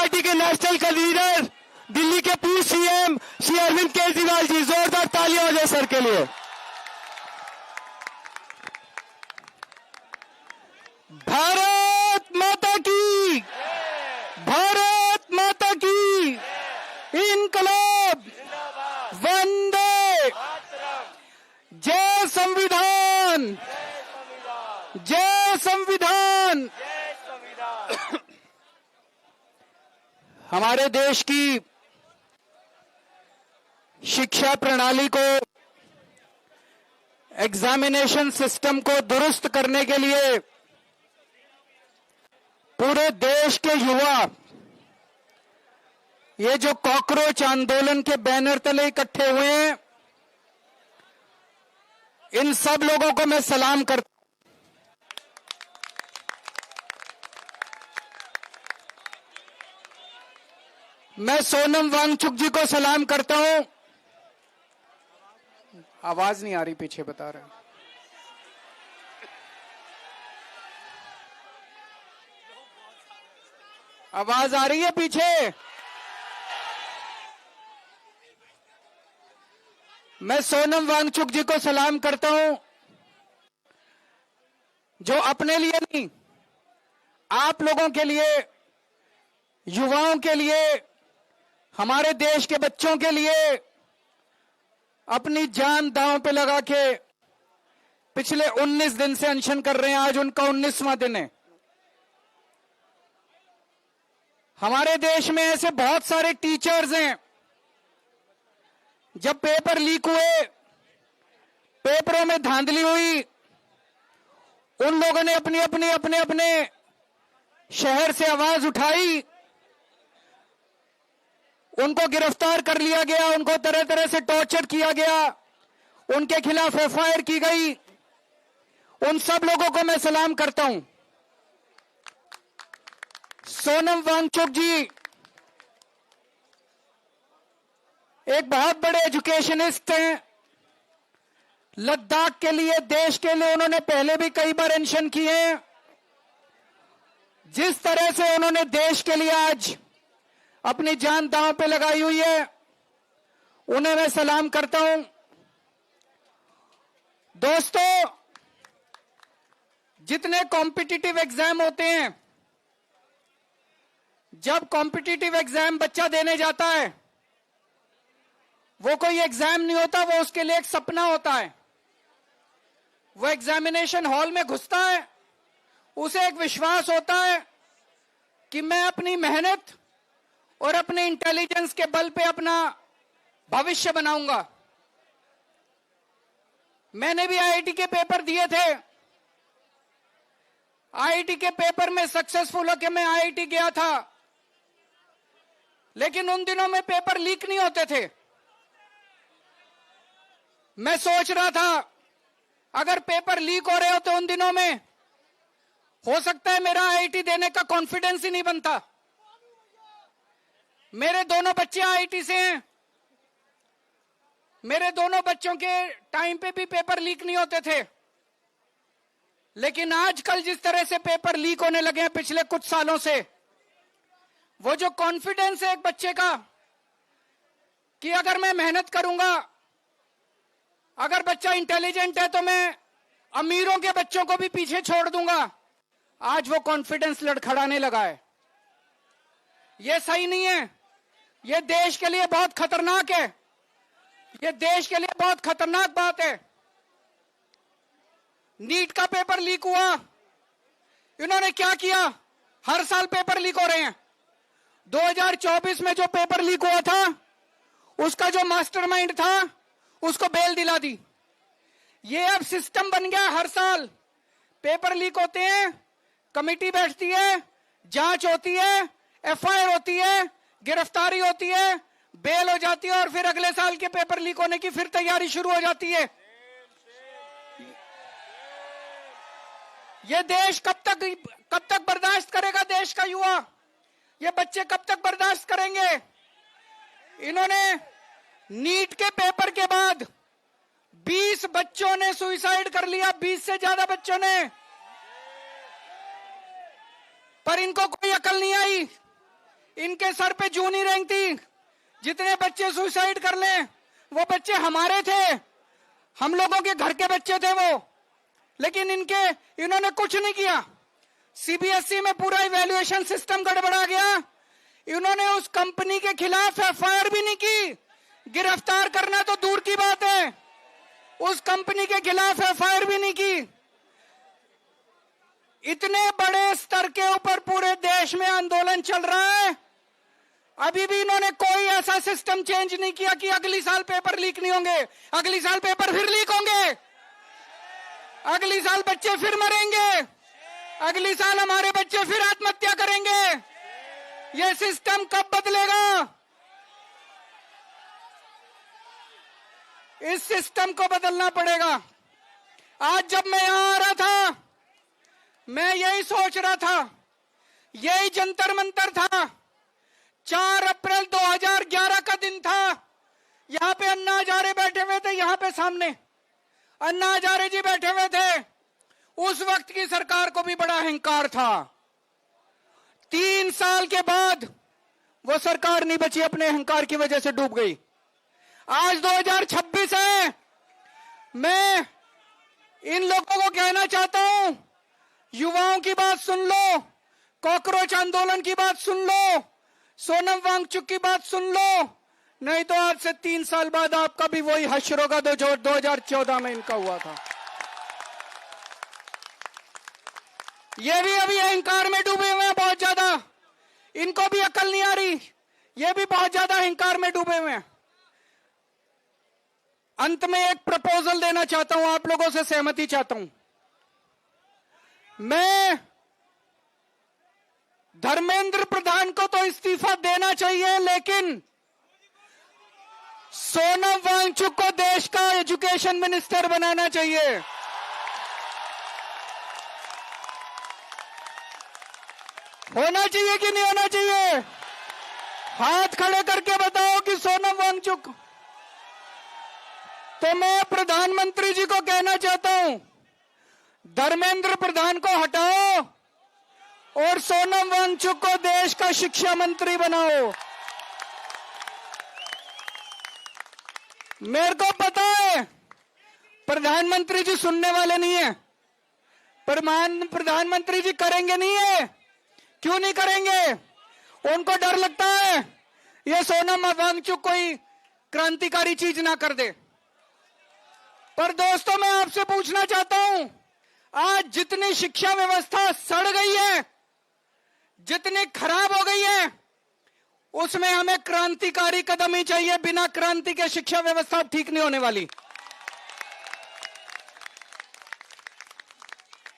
Party के national convener, Delhi के पूर्व सीएम श्री अरविंद केजरीवाल जी, जोरदार तालियां हो जाए सर के लिए। भारत माता की, भारत माता की, इनकलाब, वंदे, जय संविधान, जय संविधान। हमारे देश की शिक्षा प्रणाली को, एग्जामिनेशन सिस्टम को दुरुस्त करने के लिए पूरे देश के युवा ये जो कॉकरोच आंदोलन के बैनर तले इकट्ठे हुए हैं, इन सब लोगों को मैं सलाम करता हूं। मैं सोनम वांगचुक जी को सलाम करता हूं। आवाज नहीं आ रही, पीछे बता रहे हैं। आवाज आ रही है पीछे? मैं सोनम वांगचुक जी को सलाम करता हूं, जो अपने लिए नहीं, आप लोगों के लिए, युवाओं के लिए, हमारे देश के बच्चों के लिए अपनी जान दांव पे लगा के पिछले 19 दिन से अनशन कर रहे हैं। आज उनका 19वां दिन है। हमारे देश में ऐसे बहुत सारे टीचर्स हैं, जब पेपर लीक हुए, पेपरों में धांधली हुई, उन लोगों ने अपने शहर से आवाज उठाई, उनको गिरफ्तार कर लिया गया, उनको तरह तरह से टॉर्चर किया गया, उनके खिलाफ एफआईआर की गई। उन सब लोगों को मैं सलाम करता हूं। सोनम वांगचुक जी एक बहुत बड़े एजुकेशनिस्ट हैं। लद्दाख के लिए, देश के लिए उन्होंने पहले भी कई बार अनशन किए हैं। जिस तरह से उन्होंने देश के लिए आज अपनी जान दांव पे लगाई हुई है, उन्हें मैं सलाम करता हूं। दोस्तों, जितने कॉम्पिटिटिव एग्जाम होते हैं, जब कॉम्पिटिटिव एग्जाम बच्चा देने जाता है, वो कोई एग्जाम नहीं होता, वो उसके लिए एक सपना होता है। वो एग्जामिनेशन हॉल में घुसता है, उसे एक विश्वास होता है कि मैं अपनी मेहनत और अपने इंटेलिजेंस के बल पे अपना भविष्य बनाऊंगा। मैंने भी आईआईटी के पेपर दिए थे। आईआईटी के पेपर में सक्सेसफुल होकर मैं आईआईटी गया था, लेकिन उन दिनों में पेपर लीक नहीं होते थे। मैं सोच रहा था, अगर पेपर लीक हो रहे होते उन दिनों में, हो सकता है मेरा आईआईटी देने का कॉन्फिडेंस ही नहीं बनता। मेरे दोनों बच्चे आईआईटी से हैं। मेरे दोनों बच्चों के टाइम पे भी पेपर लीक नहीं होते थे। लेकिन आजकल जिस तरह से पेपर लीक होने लगे हैं पिछले कुछ सालों से, वो जो कॉन्फिडेंस है एक बच्चे का कि अगर मैं मेहनत करूंगा, अगर बच्चा इंटेलिजेंट है तो मैं अमीरों के बच्चों को भी पीछे छोड़ दूंगा, आज वो कॉन्फिडेंस लड़खड़ाने लगा है। ये सही नहीं है। ये देश के लिए बहुत खतरनाक है। ये देश के लिए बहुत खतरनाक बात है। नीट का पेपर लीक हुआ, इन्होंने क्या किया? हर साल पेपर लीक हो रहे हैं। 2024 में जो पेपर लीक हुआ था, उसका जो मास्टरमाइंड था, उसको बेल दिला दी। ये अब सिस्टम बन गया। हर साल पेपर लीक होते हैं, कमेटी बैठती है, जांच होती है, एफआईआर होती है, गिरफ्तारी होती है, बेल हो जाती है, और फिर अगले साल के पेपर लीक होने की फिर तैयारी शुरू हो जाती है। ये देश कब तक बर्दाश्त करेगा? देश का युवा, ये बच्चे कब तक बर्दाश्त करेंगे? इन्होंने नीट के पेपर के बाद 20 बच्चों ने सुसाइड कर लिया, 20 से ज्यादा बच्चों ने, पर इनको कोई अकल नहीं आई। इनके सर पे जूं नहीं रेंगती। जितने बच्चे सुसाइड कर लें वो बच्चे हमारे थे, हम लोगों के घर के बच्चे थे वो, लेकिन इन्होंने कुछ नहीं किया। सीबीएसई में पूरा इवैल्यूएशन सिस्टम गड़बड़ा गया। इन्होंने उस कंपनी के खिलाफ एफआईआर भी नहीं की, गिरफ्तार करना तो दूर की बात है, उस कंपनी के खिलाफ एफआईआर भी नहीं की। इतने बड़े स्तर के ऊपर पूरे देश में आंदोलन चल रहा है, अभी भी इन्होंने कोई ऐसा सिस्टम चेंज नहीं किया कि अगली साल पेपर लीक नहीं होंगे। अगली साल पेपर फिर लीक होंगे, अगली साल बच्चे फिर मरेंगे, अगली साल हमारे बच्चे फिर आत्महत्या करेंगे। ये सिस्टम कब बदलेगा? इस सिस्टम को बदलना पड़ेगा। आज जब मैं यहां आ रहा था, मैं यही सोच रहा था, यही जंतर मंतर था। 4 अप्रैल 2011 का दिन था। यहां पे अन्ना हजारे बैठे हुए थे, यहां पे सामने अन्ना हजारे जी बैठे हुए थे। उस वक्त की सरकार को भी बड़ा अहंकार था। 3 साल के बाद वो सरकार नहीं बची, अपने अहंकार की वजह से डूब गई। आज 2026 है। मैं इन लोगों को कहना चाहता हूं, युवाओं की बात सुन लो, कॉकरोच आंदोलन की बात सुन लो, सोनम वांगचुक की बात सुन लो, नहीं तो आज से 3 साल बाद आपका भी वही हश्र होगा जो 2014 में इनका हुआ था। ये भी अभी अहंकार में डूबे हुए हैं बहुत ज्यादा, इनको भी अकल नहीं आ रही, ये भी बहुत ज्यादा अहंकार में डूबे हुए हैं। अंत में एक प्रपोजल देना चाहता हूं, आप लोगों से सहमति चाहता हूं। मैं धर्मेंद्र प्रधान को तो इस्तीफा देना चाहिए, लेकिन सोनम वांगचुक को देश का एजुकेशन मिनिस्टर बनाना चाहिए। होना चाहिए कि नहीं होना चाहिए? हाथ खड़े करके बताओ कि सोनम वांगचुक। तो मैं प्रधानमंत्री जी को कहना चाहता हूं, धर्मेंद्र प्रधान को हटाओ और सोनम वांगचुक को देश का शिक्षा मंत्री बनाओ। मेरे को पता है प्रधानमंत्री जी सुनने वाले नहीं है, प्रधानमंत्री जी करेंगे नहीं है। क्यों नहीं करेंगे? उनको डर लगता है ये सोनम वांगचुक कोई क्रांतिकारी चीज ना कर दे। पर दोस्तों, मैं आपसे पूछना चाहता हूं, आज जितनी शिक्षा व्यवस्था सड़ गई है, जितनी खराब हो गई है, उसमें हमें क्रांतिकारी कदम ही चाहिए। बिना क्रांति के शिक्षा व्यवस्था ठीक नहीं होने वाली।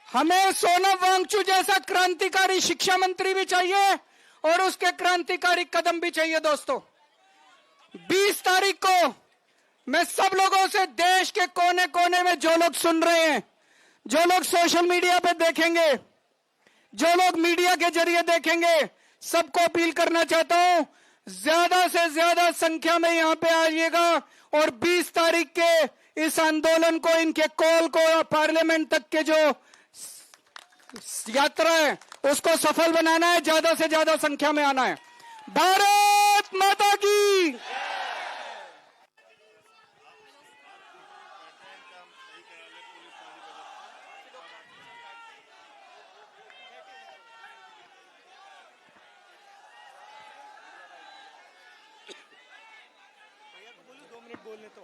हमें सोनम वांगचुक जैसा क्रांतिकारी शिक्षा मंत्री भी चाहिए और उसके क्रांतिकारी कदम भी चाहिए। दोस्तों, 20 तारीख को मैं सब लोगों से, देश के कोने कोने में जो लोग सुन रहे हैं, जो लोग सोशल मीडिया पे देखेंगे, जो लोग मीडिया के जरिए देखेंगे, सबको अपील करना चाहता हूं, ज्यादा से ज्यादा संख्या में यहां पे आइएगा और 20 तारीख के इस आंदोलन को, इनके कॉल को, पार्लियामेंट तक के जो यात्रा है उसको सफल बनाना है। ज्यादा से ज्यादा संख्या में आना है। भारत माता की। बोलने तो